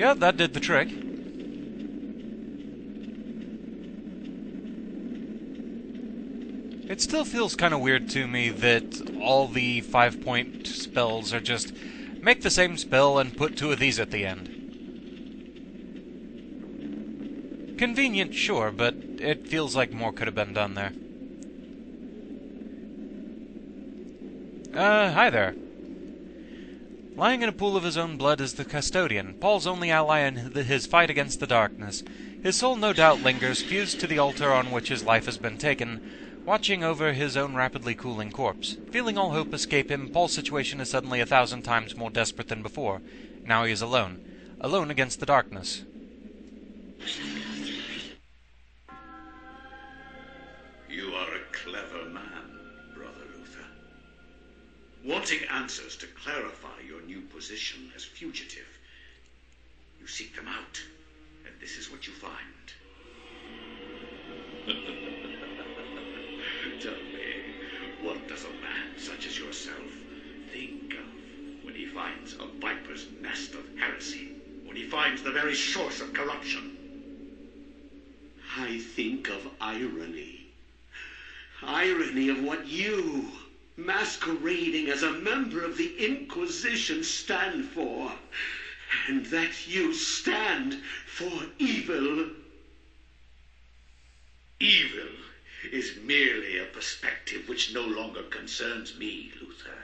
Yeah, that did the trick. It still feels kind of weird to me that all the 5-point spells are just make the same spell and put 2 of these at the end. Convenient, sure, but it feels like more could have been done there. Hi there. Lying in a pool of his own blood is the Custodian, Paul's only ally in his fight against the darkness. His soul no doubt lingers, fused to the altar on which his life has been taken, watching over his own rapidly cooling corpse. Feeling all hope escape him, Paul's situation is suddenly 1,000 times more desperate than before. Now he is alone. Alone against the darkness. You are a clever man, Brother Luther. Wanting answers to clarify your new position as fugitive, you seek them out, and this is what you find. Tell me, what does a man such as yourself think of when he finds a viper's nest of heresy, when he finds the very source of corruption? I think of irony. Irony of what you, masquerading as a member of the Inquisition, stand for. And that you stand for evil. Evil is merely a perspective which no longer concerns me, Luther.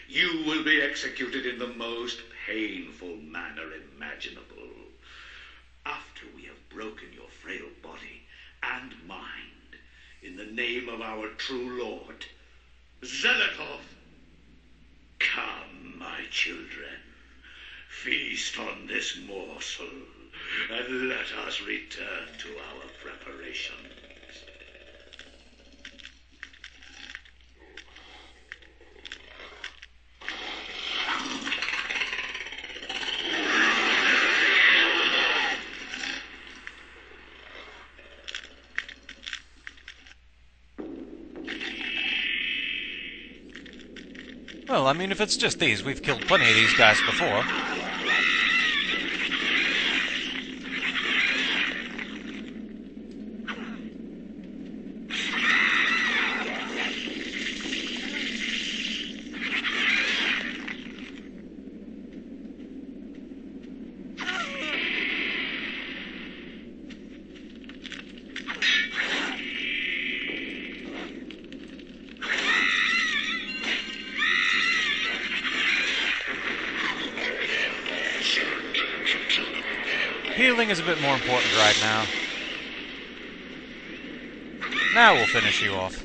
You will be executed in the most painful manner imaginable. After we have broken your frail body and mind in the name of our true Lord, Xel'lotath. Come, my children, feast on this morsel, and let us return to our preparations. Well, I mean, if it's just these, we've killed plenty of these guys before. Healing is a bit more important right now. Now we'll finish you off.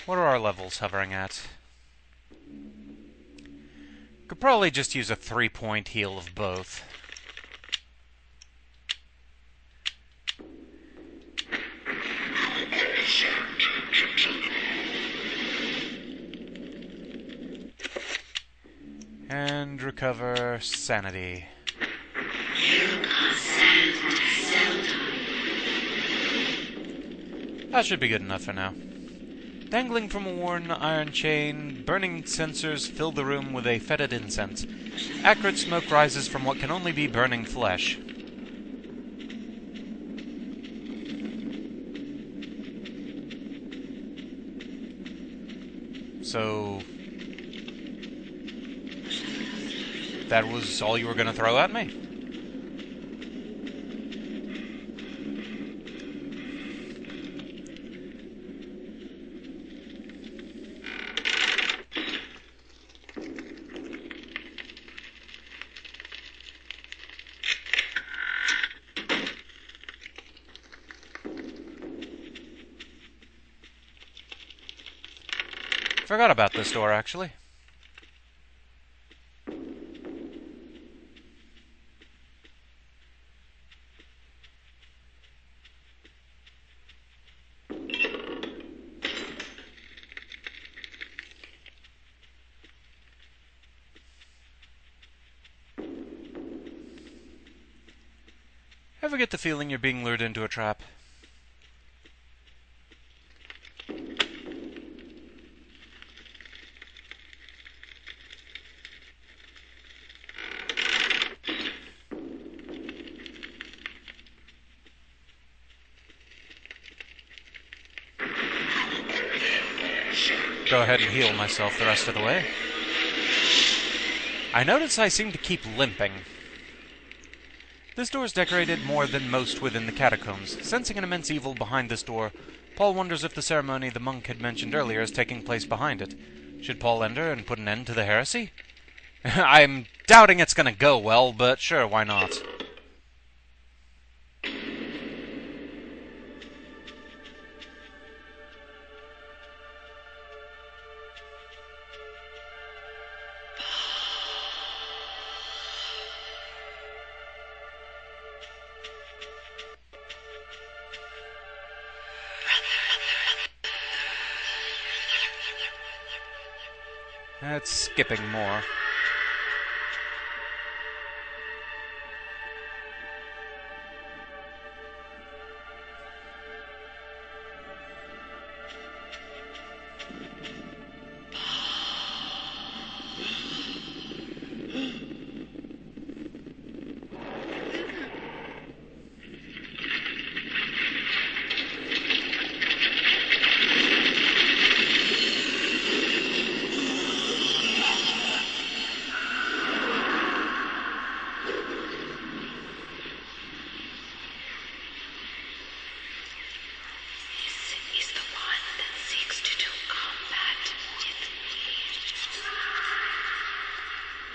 What are our levels hovering at? Could probably just use a 3-point heal of both. And recover sanity. That should be good enough for now. Dangling from a worn iron chain, burning censers fill the room with a fetid incense. Acrid smoke rises from what can only be burning flesh. So that was all you were going to throw at me? Forgot about this door, actually. Ever get the feeling you're being lured into a trap? go ahead and heal myself the rest of the way. I notice I seem to keep limping. This door is decorated more than most within the catacombs. Sensing an immense evil behind this door, Paul wonders if the ceremony the monk had mentioned earlier is taking place behind it. Should Paul enter and put an end to the heresy? I'm doubting it's going to go well, but sure, why not? It's skipping more.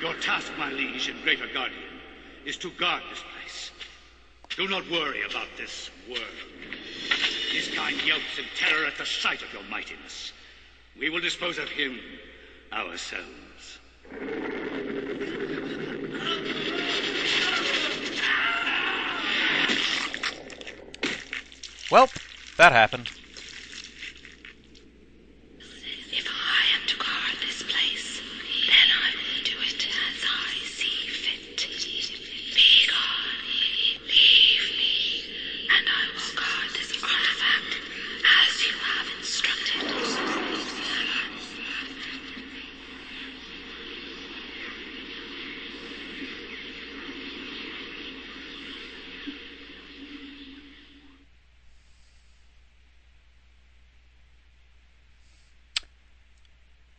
Your task, my liege and greater guardian, is to guard this place. Do not worry about this world. His kind yelps in terror at the sight of your mightiness. We will dispose of him ourselves. Well, that happened. If I am to guard this place, then I will do it as I see fit. Be gone, leave me, and I will guard this artifact as you have instructed.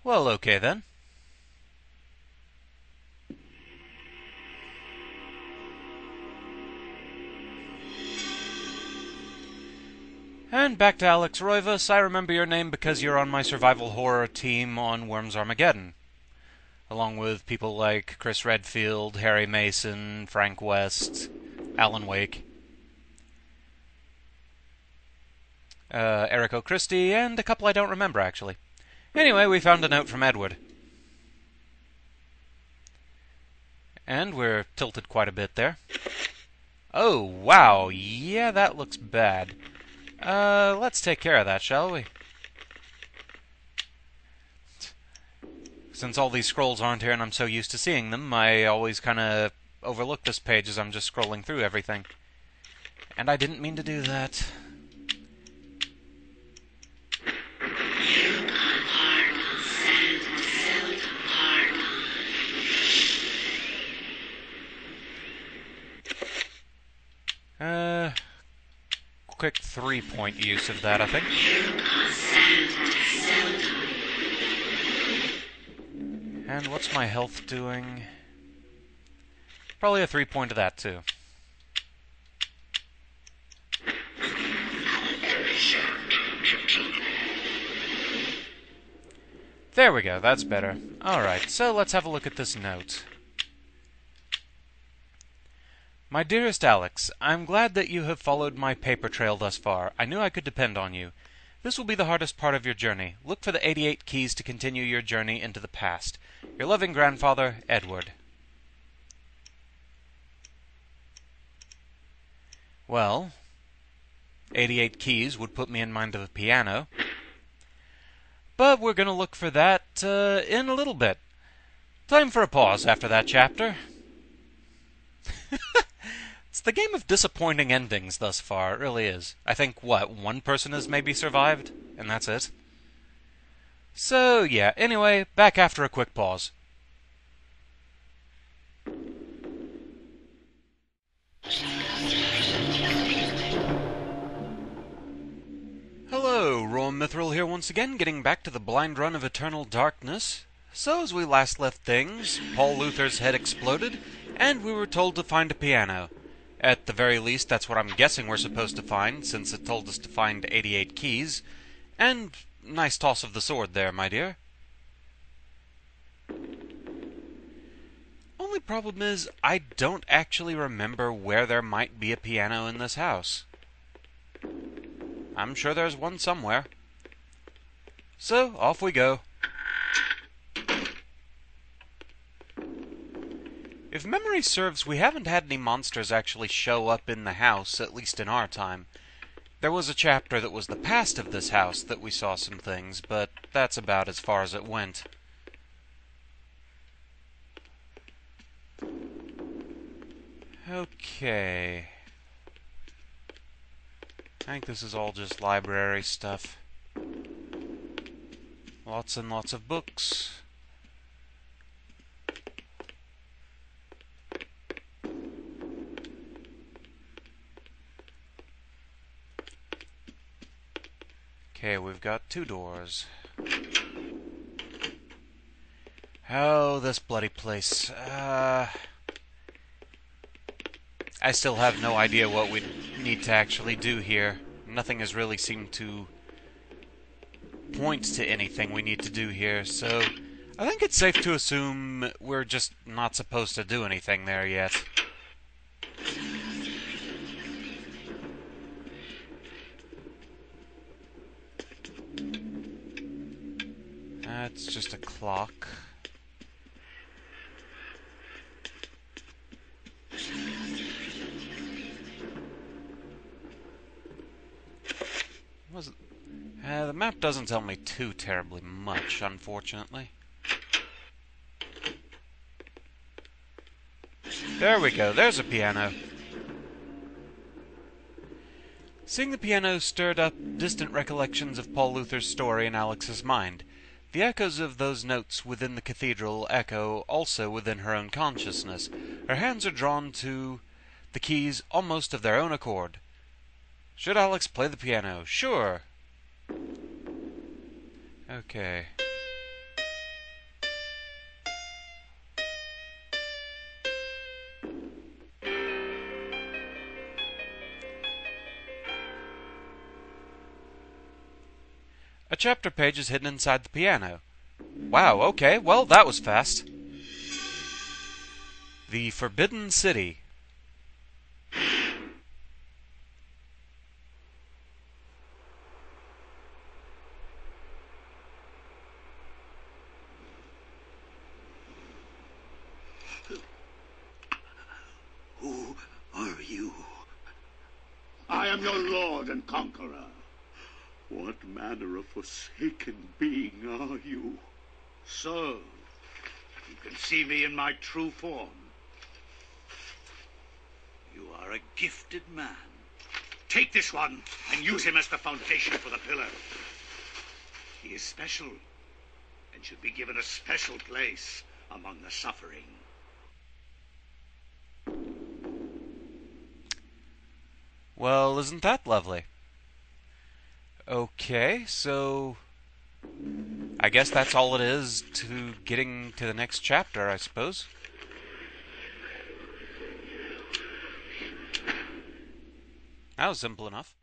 Well, okay then. And back to Alex Roivas. I remember your name because you're on my survival horror team on Worms Armageddon, along with people like Chris Redfield, Harry Mason, Frank West, Alan Wake, Eric O'Christie, and a couple I don't remember, actually. Anyway, we found a note from Edward. And we're tilted quite a bit there. Oh, wow. Yeah, that looks bad. Let's take care of that, shall we? Since all these scrolls aren't here and I'm so used to seeing them, I always kind of overlook this page as I'm just scrolling through everything. And I didn't mean to do that. Quick 3-point use of that, I think. And what's my health doing? Probably a 3-point of that, too. There we go, that's better. Alright, so let's have a look at this note. My dearest Alex, I'm glad that you have followed my paper trail thus far. I knew I could depend on you. This will be the hardest part of your journey. Look for the 88 keys to continue your journey into the past. Your loving grandfather, Edward. Well, 88 keys would put me in mind of a piano. But we're going to look for that in a little bit. Time for a pause after that chapter. It's the game of disappointing endings thus far, it really is. I think, one person has maybe survived? And that's it. So, yeah, anyway, back after a quick pause. Hello, Rom Mithril here once again, getting back to the blind run of Eternal Darkness. So, as we last left things, Paul Luther's head exploded, and we were told to find a piano. At the very least, that's what I'm guessing we're supposed to find, since it told us to find 88 keys. And nice toss of the sword there, my dear. Only problem is, I don't actually remember where there might be a piano in this house. I'm sure there's one somewhere. So, off we go. If memory serves, we haven't had any monsters actually show up in the house, at least in our time. There was a chapter that was the past of this house that we saw some things, but that's about as far as it went. Okay. I think this is all just library stuff. Lots and lots of books. Okay, we've got 2 doors. Oh, this bloody place. I still have no idea what we need to actually do here. Nothing has really seemed to point to anything we need to do here, so I think it's safe to assume we're just not supposed to do anything there yet. That's just a clock. The map doesn't tell me too terribly much, unfortunately. There we go, there's a piano. Seeing the piano stirred up distant recollections of Paul Luther's story in Alex's mind. The echoes of those notes within the cathedral echo also within her own consciousness. Her hands are drawn to the keys almost of their own accord. Should Alex play the piano? Sure. Okay. A chapter page is hidden inside the piano. Wow, okay, well, that was fast. The Forbidden City. Who are you? I am your lord and conqueror. What manner of forsaken being are you? So, you can see me in my true form. You are a gifted man. Take this one and use him as the foundation for the pillar. He is special and should be given a special place among the suffering. Well, isn't that lovely? Okay, so I guess that's all it is to getting to the next chapter, I suppose. That was simple enough.